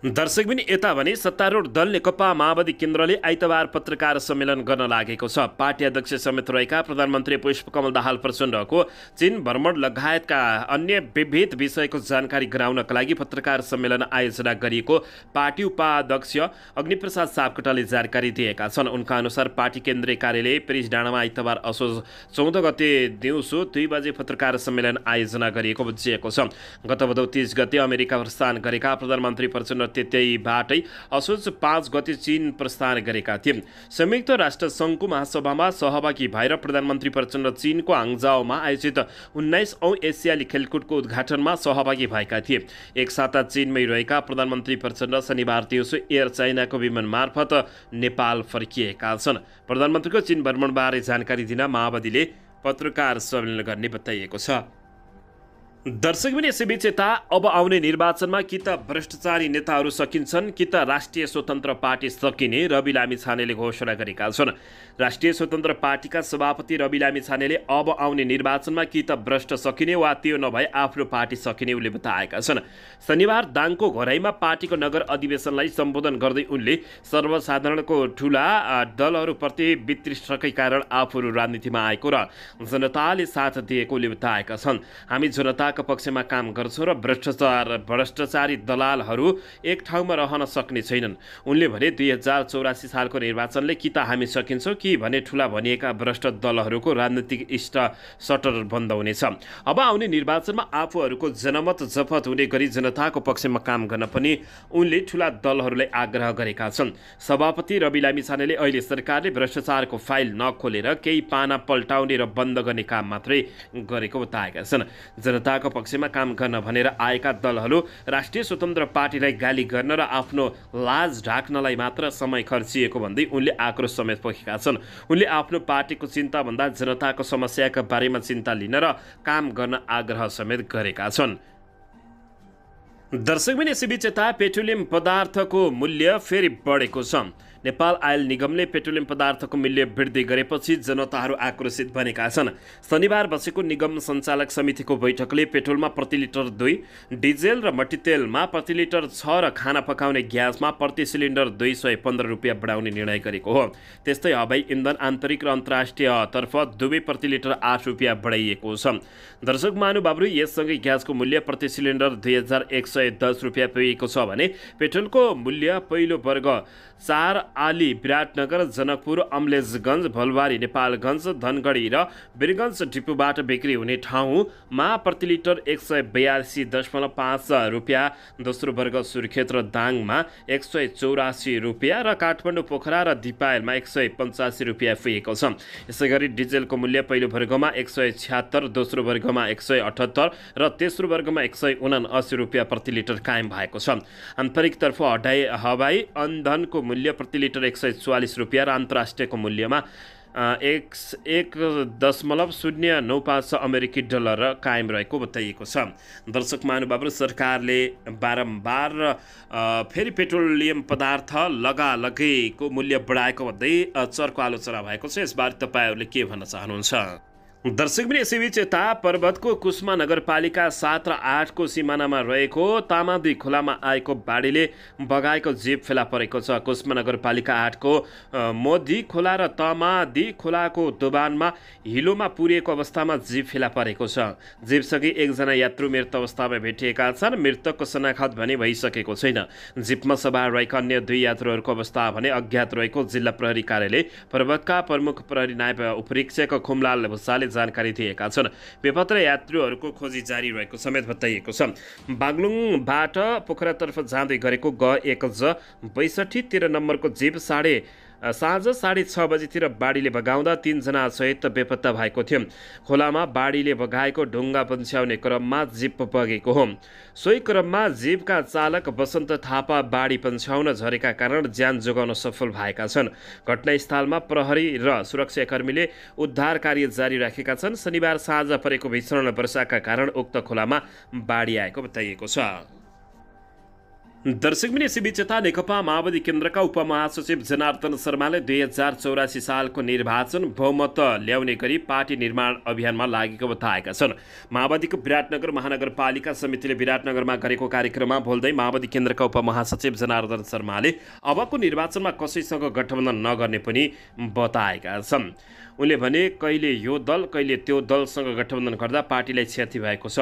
दर्शकबिन यता भने सत्तारूढ दल नेकपा माओवादी केन्द्रले आइतबार पत्रकार सम्मेलन गर्न लागेको छ। पार्टी अध्यक्ष समेत रहेका प्रधानमन्त्री पुष्पकमल दाहाल प्रचण्डको चीन भ्रमण लगायतका अन्य विविध विषयको जानकारी गराउनका लागि पत्रकार सम्मेलन आयोजना गरिएको पार्टी उपाध्यक्ष अग्निप्रसाद सापकोटाले जानकारी दिएका छन्। उनका अनुसार पार्टी केन्द्रीय कार्यालय पेरिस डाँडामा आइतबार असोज 14 गते दिउँसो 2 बजे पत्रकार सम्मेलन आयोजना गरिएको बुझिएको छ। गत भदौ 30 गते अमेरिका प्रस्थान गरेका प्रधानमन्त्री प्रचण्ड त्यतैबाटै असोज 5 गते चीन प्रस्थान गरेका थिए। संयुक्त राष्ट्र सङ्घको महासभामा सहभागी भएर प्रधानमन्त्री प्रचण्ड चीनको हाङजाओमा आयोजित 19औं एसियाली खेलकुदको उद्घाटनमा सहभागी भएका थिए। एक साता चीनमै रहेका प्रधानमन्त्री प्रचण्ड शनिबार दिउँसो एयर चाइनाको विमान मार्फत नेपाल फर्किएका छन्। प्रधानमन्त्रीको चीन भ्रमणबारे जानकारी दिन माओवादीले पत्रकार सम्मेलन गर्ने बताइएको छ। दर्शकबिन यसैबीच यता अब आउने निर्वाचनमा कि त भ्रष्टाचारी नेताहरू सकिन्छन् कि त राष्ट्रिय स्वतन्त्र पार्टी सकिने रवि लामिछानेले घोषणा गरेका छन्। राष्ट्रिय स्वतन्त्र पार्टीका सभापति रवि लामिछानेले अब आउने निर्वाचनमा कि त भ्रष्ट सकिने वा त्यो नभए आफ्नो पार्टी सकिने उनले बताएका छन्। शनिबार दाङको घोराईमा पार्टीको नगर अधिवेशनलाई सम्बोधन गर्दै उनले सर्वसाधारणको ठूला दलहरूप्रति वितृष्णाकै कारण आफूहरू राजनीतिमा आएको र जनताले साथ दिएको उनले बताएका छन्। हामी जनताको पक्षमा काम गर्छौँ र भ्रष्टाचारी दलालहरू एक ठाउँमा रहन सक्ने छैनन्। उनले भने 2084 सालको निर्वाचनले कि त हामी सकिन्छौँ कि भने ठूला भनिएका भ्रष्ट दलहरूको राजनीतिक सटर बन्द हुनेछ। अब आउने निर्वाचनमा आफूहरूको जनमत जफत हुने गरी जनताको पक्षमा काम गर्न पनि उनले ठूला दलहरूलाई आग्रह गरेका छन्। सभापति रवि लामिछानेले अहिले सरकारले भ्रष्टाचारको फाइल नखोलेर केही पाना पल्टाउने र बन्द गर्ने काम मात्रै गरेको बताएका छन्। जनताको पक्षमा काम गर्न भनेर आएका दलहरू राष्ट्रिय स्वतन्त्र पार्टीलाई गाली गर्न र आफ्नो लाज ढाक्नलाई मात्र समय खर्चिएको भन्दै उनले आक्रोश समेत पोखेका छन्। उनले आफ्नो पार्टीको चिन्ता भन्दा जनताको समस्याका बारेमा चिन्ता लिन र काम गर्न आग्रह समेत गरेका छन्। दर्शकबिन यसैबीच यता पेट्रोलियम पदार्थको मूल्य फेरि बढेको छ। नेपाल आयल निगमले पेट्रोलियम पदार्थको मूल्य वृद्धि गरेपछि जनताहरू आक्रोशित बनेका छन्। शनिबार बसेको निगम सञ्चालक समितिको बैठकले पेट्रोलमा प्रति लिटर 2, डिजेल र मट्टीतेलमा प्रति लिटर 6 र खाना पकाउने ग्यासमा प्रति सिलिन्डर 215 रुपियाँ बढाउने निर्णय गरेको हो। त्यस्तै हवाई इन्धन आन्तरिक र अन्तर्राष्ट्रिय तर्फ दुवै प्रति लिटर 8 रुपियाँ बढाइएको छ। दर्शक महानुभावहरू, यससँगै ग्यासको मूल्य प्रति सिलिन्डर 2110 रुपियाँ पुगेको छ भने पेट्रोलको मूल्य पहिलो वर्ग 4 आली, विराटनगर, जनकपुर, अमलेशगञ्ज, भलबारी, नेपालगञ्ज, धनगढी र वीरगञ्ज डिपोबाट बिक्री हुने ठाउँमा प्रति लिटर 182.5 रुपियाँ, दोस्रो वर्ग सुर्खेत र दाङमा 184 रुपियाँ र काठमाडौँ, पोखरा र दिपायलमा 185 रुपियाँ पुगेको छ। यसै गरी डिजेलको मूल्य पहिलो वर्गमा 176, दोस्रो वर्गमा 178 र तेस्रो वर्गमा 179 रुपियाँ प्रति लिटर कायम भएको छ। आन्तरिकतर्फ हवाई इन्धनको मूल्य प्रति लिटर 144 रुपियाँ र अन्तर्राष्ट्रियको मूल्यमा 1.095 अमेरिकी डलर कायम रहेको बताइएको छ। दर्शक महानुभावहरू, सरकारले बारम्बार फेरि पेट्रोलियम पदार्थ लगालगैको मूल्य बढाएको भन्दै चर्को आलोचना भएको छ। यसबारे तपाईँहरूले के भन्न चाहनुहुन्छ? दर्शकबिन यसैबीच यता पर्वतको कुस्मा नगरपालिका 7 र 8 को सिमानामा रहेको तामादी खोलामा आएको बाढीले बगाएको जीव फेला परेको छ। कुस्मा नगरपालिका 8 को मोदी खोला र तामादी खोलाको दोबानमा हिलोमा पुरिएको अवस्थामा जीव फेला परेको छ। जीवसँगै एकजना यात्रु मृत अवस्थामा भेटिएका छन्। मृतकको शनाखत भने भइसकेको छैन। जीपमा सवार रहेका अन्य 2 यात्रुहरूको अवस्था भने अज्ञात रहेको जिल्ला प्रहरी कार्यालय पर्वतका प्रमुख प्रहरी नायब उपरीक्षक खुमलाल भुसाले जानकारी दिएका छन्। बेपत्ता यात्रुहरूको खोजी जारी रहेको समेत बताइएको छ। बागलुङबाट पोखरातर्फ जाँदै गरेको ग1ज 62 13 नम्बरको जीप साँझ 6:30 बजीतिर बाढीले बगाउँदा 3 जना सहित बेपत्ता भएको थियो। खोलामा बाढीले बगाएको ढुङ्गा पन्छ्याउने क्रममा जीप बगेको हो। सोही क्रममा जीपका चालक बसन्त थापा बाढी पन्छ्याउन झरेका कारण ज्यान जोगाउन सफल भएका छन्। घटनास्थलमा प्रहरी र सुरक्षाकर्मीले उद्धार कार्य जारी राखेका छन्। शनिबार साँझ परेको भीषण वर्षाका कारण उक्त खोलामा बाढी आएको बताइएको छ। दर्शकबिन यसैबीच यता नेकपा माओवादी केन्द्रका उपमहासचिव जनार्दन शर्माले 2084 सालको निर्वाचन बहुमत ल्याउने गरी पार्टी निर्माण अभियानमा लागेको बताएका छन्। माओवादीको विराटनगर महानगरपालिका समितिले विराटनगरमा गरेको कार्यक्रममा बोल्दै माओवादी केन्द्रका उपमहासचिव जनार्दन शर्माले अबको निर्वाचनमा कसैसँग गठबन्धन नगर्ने पनि बताएका छन्। उनले भने कहिले यो दल कहिले त्यो दलसँग गठबन्धन गर्दा पार्टीलाई क्षति भएको छ।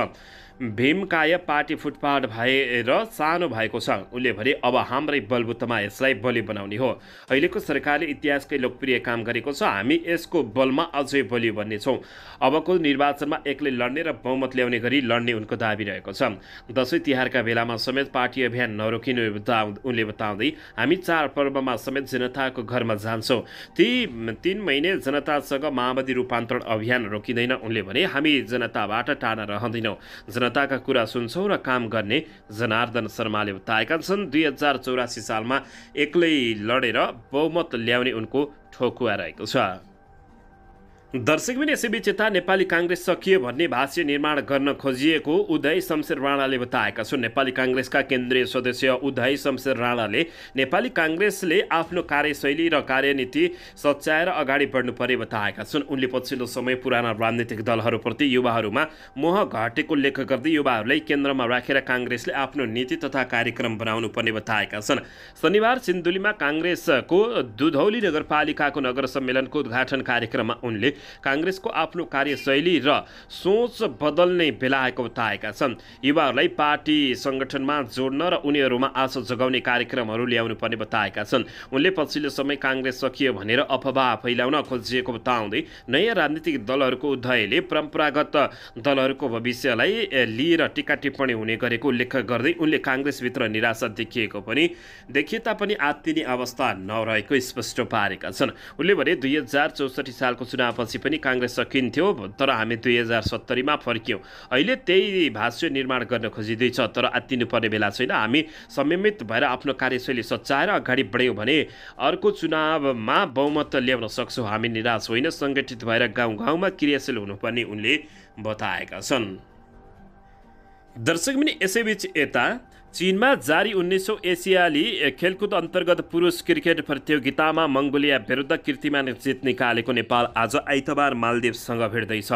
भीमकाय पार्टी फुटपाथ भएर सानो भएको छ। उनले भने अब हाम्रै बलबुतामा यसलाई बलि बनाउने हो। अहिलेको सरकारले इतिहासकै लोकप्रिय काम गरेको छ, हामी यसको बलमा अझै बलियो बन्नेछौँ। अबको निर्वाचनमा एक्लै लड्ने र बहुमत ल्याउने गरी लड्ने उनको दाबी रहेको छ। दसैँ तिहारका बेलामा समेत पार्टी अभियान नरोकिने उनले बताउँदै हामी चाडपर्वमा समेत जनताको घरमा जान्छौँ। ती 3 महिने जनतासँग माओवादी रूपान्तरण अभियान रोकिँदैन। उनले भने हामी जनताबाट टाढा रहँदैनौँ, जनताका कुरा सुन्छौँ र काम गर्ने जनार्दन शर्माले बताएका छन्। 2084 सालमा एक्लै लडेर बहुमत ल्याउने उनको ठोकुवा रहेको छ। दर्शक पनि यसैबीच यता नेपाली काङ्ग्रेस सकियो भन्ने भाष्य निर्माण गर्न खोजिएको उदय शमशेर राणाले बताएका छन्। नेपाली काङ्ग्रेसका केन्द्रीय सदस्य उदय शमशेर राणाले नेपाली काङ्ग्रेसले आफ्नो कार्यशैली र कार्यनीति सच्याएर अगाडि बढ्नुपर्ने बताएका छन्। उनले पछिल्लो समय पुराना राजनीतिक दलहरूप्रति युवाहरूमा मोह घटेको उल्लेख गर्दै युवाहरूलाई केन्द्रमा राखेर काङ्ग्रेसले आफ्नो नीति तथा कार्यक्रम बनाउनु पर्ने बताएका छन्। शनिबार सिन्धुलीमा काङ्ग्रेसको दुधौली नगरपालिकाको नगर सम्मेलनको उद्घाटन कार्यक्रममा उनले काङ्ग्रेसको आफ्नो कार्यशैली र सोच बदल्ने बेला आएको बताएका छन्। युवाहरूलाई पार्टी सङ्गठनमा जोड्न र उनीहरूमा आशा जगाउने कार्यक्रमहरू ल्याउनु पर्ने बताएका छन्। उनले पछिल्लो समय काङ्ग्रेस सकियो भनेर अफवाह फैलाउन खोजिएको बताउँदै नयाँ राजनीतिक दलहरूको उदयले परम्परागत दलहरूको भविष्यलाई लिएर टीका टिप्पणी हुने गरेको उल्लेख गर्दै उनले काङ्ग्रेसभित्र निराशा देखिए तापनि आत्तिने अवस्था नरहेको स्पष्ट पारेका छन्। उनले भने 2064 सालको चुनावपछि पनि काङ्ग्रेस सकिन्थ्यो, तर हामी 2070मा फर्क्यौँ। अहिले त्यही भाष्य निर्माण गर्न खोजिँदैछ, तर आत्तिनुपर्ने बेला छैन। हामी संयमित भएर आफ्नो कार्यशैली सच्याएर अगाडि बढ्यौँ भने अर्को चुनावमा बहुमत ल्याउन सक्छौँ। हामी निराश होइन, सङ्गठित भएर गाउँ गाउँमा क्रियाशील हुनुपर्ने उनले बताएका छन्। दर्शक पनि यसैबीच यता चीनमा जारी 1900 एसियाली खेलकुद अन्तर्गत पुरुष क्रिकेट प्रतियोगितामा मङ्गोलिया विरुद्ध कीर्तिमान जित निकालेको नेपाल आज आइतबार मालदिभ्ससँग भिड्दैछ।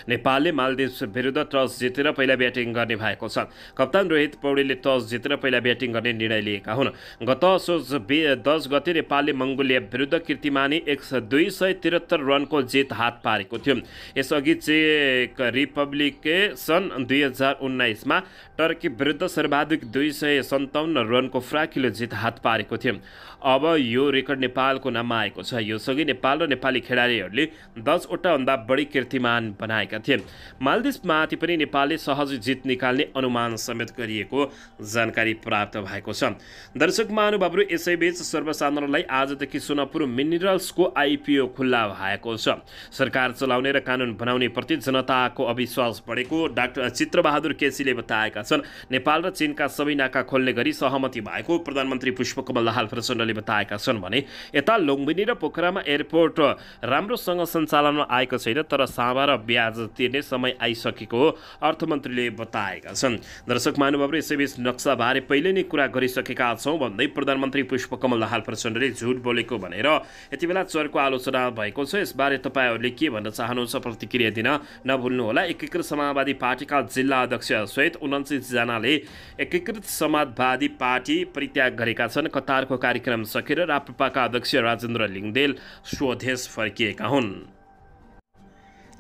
नेपालले मालदिभ्स विरुद्ध टस जितेर पहिला ब्याटिङ गर्ने भएको छ। कप्तान रोहित पौडेलले टस जितेर पहिला ब्याटिङ गर्ने निर्णय लिएका हुन्। गत असोज 10 गते नेपालले मङ्गोलिया विरुद्ध कीर्तिमानी 273 रनको जित हात पारेको थियो। यसअघि चेक रिपब्लिकले सन् 2019मा टर्की विरुद्ध सर्वाधिक 257 रनको फ्राकिलो जित हात पारेको थियो। अब यो रेकर्ड नेपालको नाममा आएको छ। यो सँगै नेपाल र नेपाली खेलाडीहरूले 10 वटा भन्दा बढी कीर्तिमान बनाएका थिए। मालदिभ्समाथि पनि नेपालले सहज जित निकाल्ने अनुमान समेत गरिएको जानकारी प्राप्त भएको छ। दर्शक महानुभावहरू, यसैबीच सर्वसाधारणलाई आजदेखि सोनापुर मिनरल्सको आइपिओ खुल्ला भएको छ। सरकार चलाउने र कानुन बनाउने प्रति जनताको अविश्वास बढेको डाक्टर चित्रबहादुर केसीले बताएका छन्। नेपाल र चीनका सबै नाका खोल्ने गरी सहमति भएको प्रधानमन्त्री पुष्पकमल दाहाल प्रचण्डले बताएका छन् भने यता लुम्बिनी र पोखरामा एयरपोर्ट राम्रोसँग सञ्चालनमा आएको छैन, तर सावा र ब्याज तिर्ने समय आइसकेको अर्थमन्त्रीले बताएका छन्। दर्शक महानुभावहरू, यसैबीच नक्साबारे पहिले नै कुरा गरिसकेका छौँ भन्दै प्रधानमन्त्री पुष्पकमल दाहाल प्रचण्डले झुट बोलेको भनेर यति बेला चर्को आलोचना भएको छ। यसबारे तपाईँहरूले के भन्न चाहनुहुन्छ प्रतिक्रिया दिन नभुल्नुहोला। एकीकृत समाजवादी पार्टीका जिल्ला अध्यक्ष सहित 29 जनाले एकीकृत समाजवादी पार्टी परित्याग गरेका छन्। कतारको कार्यक्रम सकेर राप्रपाका अध्यक्ष राजेन्द्र लिङदेल स्वदेश फर्किएका हुन्।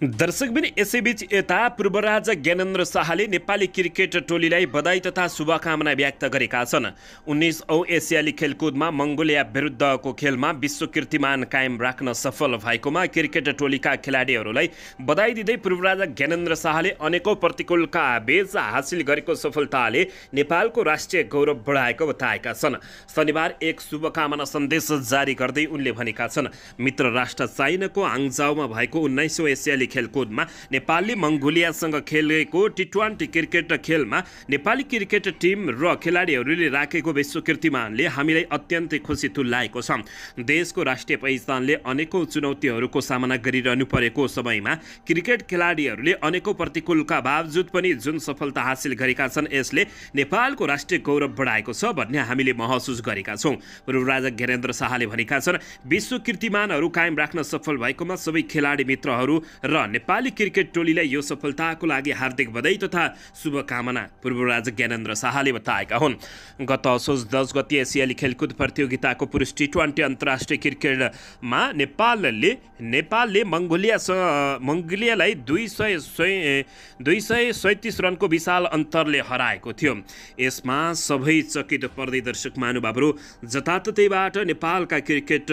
दर्शक पनि यसैबीच यता पूर्व राजा ज्ञानेन्द्र शाहले नेपाली क्रिकेट टोलीलाई बधाई तथा शुभकामना व्यक्त गरेका छन्। 19औं एसियाली खेलकुदमा मङ्गोलिया विरुद्धको खेलमा विश्व कीर्तिमान कायम राख्न सफल भएकोमा क्रिकेट टोलीका खेलाडीहरूलाई बधाई दिँदै पूर्व राजा ज्ञानेन्द्र शाहले अनेकौं प्रतिकूलका बीच हासिल गरेको सफलताले नेपालको राष्ट्रिय गौरव बढाएको बताएका छन्। शनिबार एक शुभकामना सन्देश जारी गर्दै उनले भनेका छन्, मित्र राष्ट्र चाइनाको हाङजाउमा भएको 19औं एसियाली खेलकुदमा नेपालले मङ्गोलियासँग खेलेको टी20 क्रिकेट खेलमा नेपाली क्रिकेट टिम र खेलाडीहरूले राखेको विश्व कीर्तिमानले हामीलाई अत्यन्तै खुसी तुल्याएको छ। देशको राष्ट्रिय पहिचानले अनेकौं चुनौतीहरूको सामना गरिरहनु परेको समयमा क्रिकेट खेलाडीहरूले अनेकौं प्रतिकूलका बावजुद पनि जुन सफलता हासिल गरेका छन् यसले नेपालको राष्ट्रिय गौरव बढाएको छ भन्ने हामीले महसुस गरेका छौं। पूर्व राजा ज्ञानेन्द्र शाहले भनेका छन्, विश्व कीर्तिमानहरू कायम राख्न सफल भएकोमा सबै खेलाडी मित्रहरू र नेपाली क्रिकेट टोलीलाई यो सफलताको लागि हार्दिक बधाई तथा शुभकामना पूर्व राजा ज्ञानेन्द्र शाहले बताएका हुन्। गत असोज 10 गते एसियाली खेलकुद प्रतियोगिताको पुरुष टी20 अन्तर्राष्ट्रिय क्रिकेटमा नेपालले मङ्गोलियालाई 237 रनको विशाल अन्तरले हराएको थियो। यसमा सबै चकित पर्दै दर्शक महानुभावहरू जताततैबाट नेपालका क्रिकेट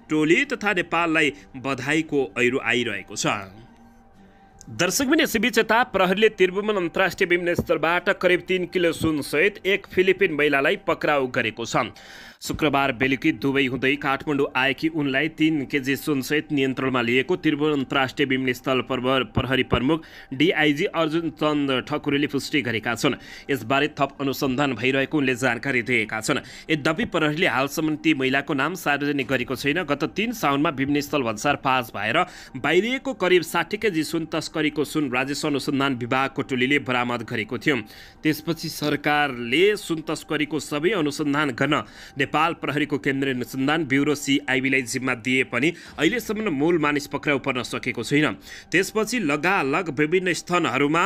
टोली तथा नेपाललाई बधाईको ऐरो आइरहेको छ। दर्शकबिन यसैबीच यता प्रहरीले त्रिभुवन अन्तर्राष्ट्रिय विमानस्थलबाट करिब 3 किलो सुनसहित एक फिलिपिन महिलालाई पक्राउ गरेको छ। शुक्रबार बेलुकी दुबई हुँदै काठमाडौँ आएकी उनलाई 3 केजी सुनसहित नियन्त्रणमा लिएको त्रिभुवन अन्तर्राष्ट्रिय विमानस्थल प्रहरी प्रमुख डिआइजी अर्जुन चन्द ठकुरीले पुष्टि गरेका छन्। यसबारे थप अनुसन्धान भइरहेको उनले जानकारी दिएका छन्। यद्यपि प्रहरीले हालसम्म ती महिलाको नाम सार्वजनिक गरेको छैन। गत 3 साउनमा विमानस्थल भन्सार पास भएर बाहिरिएको करिब 60 केजी सुन तस्करीको सुन राजस्व अनुसन्धान विभागको टोलीले बरामद गरेको थियो। त्यसपछि सरकारले सुन तस्करीको सबै अनुसन्धान गर्न नेपाल प्रहरीको केन्द्रीय अनुसन्धान ब्युरो सिआइबीलाई जिम्मा दिए पनि अहिलेसम्म मूल मानिस पक्राउ पर्न सकेको छैन। त्यसपछि लगालग विभिन्न स्थानहरूमा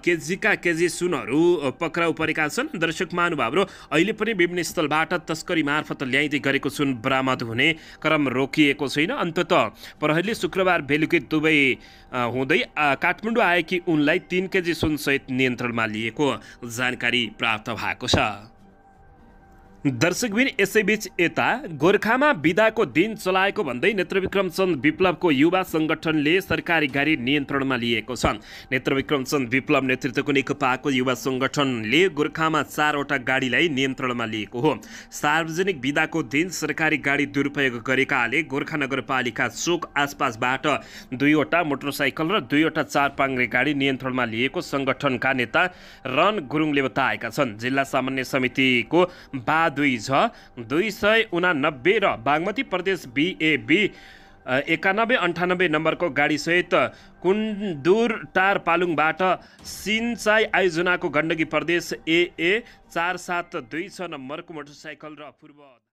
केजी सुनहरू पक्राउ परेका छन्। दर्शक महानुभावहरू अहिले पनि विभिन्न स्थलबाट तस्करी मार्फत ल्याइँदै गरेको सुन बरामद हुने क्रम रोकिएको छैन। अन्ततः प्रहरीले शुक्रबार बेलुकी दुबई हुँदै काठमाडौँ आएकी उनलाई 3 केजी सुनसहित नियन्त्रणमा लिएको जानकारी प्राप्त भएको छ। दर्शकबिन यसैबीच यता गोर्खामा बिदाको दिन चलाएको भन्दै नेत्रविक्रम चन्द विप्लवको युवा संगठनले सरकारी गाडी नियन्त्रणमा लिएको छ। नेत्रविक्रम चन्द विप्लव नेतृत्वको नेकपाको युवा संगठनले गोर्खामा 4वटा गाडीलाई नियन्त्रणमा लिएको हो। सार्वजनिक बिदाको दिन सरकारी गाडी दुरुपयोग गरेकाले गोर्खा नगरपालिका चोक आसपासबाट 2वटा मोटरसाइकल र 2वटा 4 पाङ्ग्रे गाडी नियन्त्रणमा लिएको संगठनका नेता रन गुरुङले बताएका छन्। जिल्ला सामान्य समितिको 289 र बागमती प्रदेश BAB 9198 नम्बरको गाडीसहित कुन्दुर टार पालुङबाट सिन्चाई आयोजनाको गण्डकी प्रदेश AA 472 नम्बरको मोटरसाइकल र पूर्व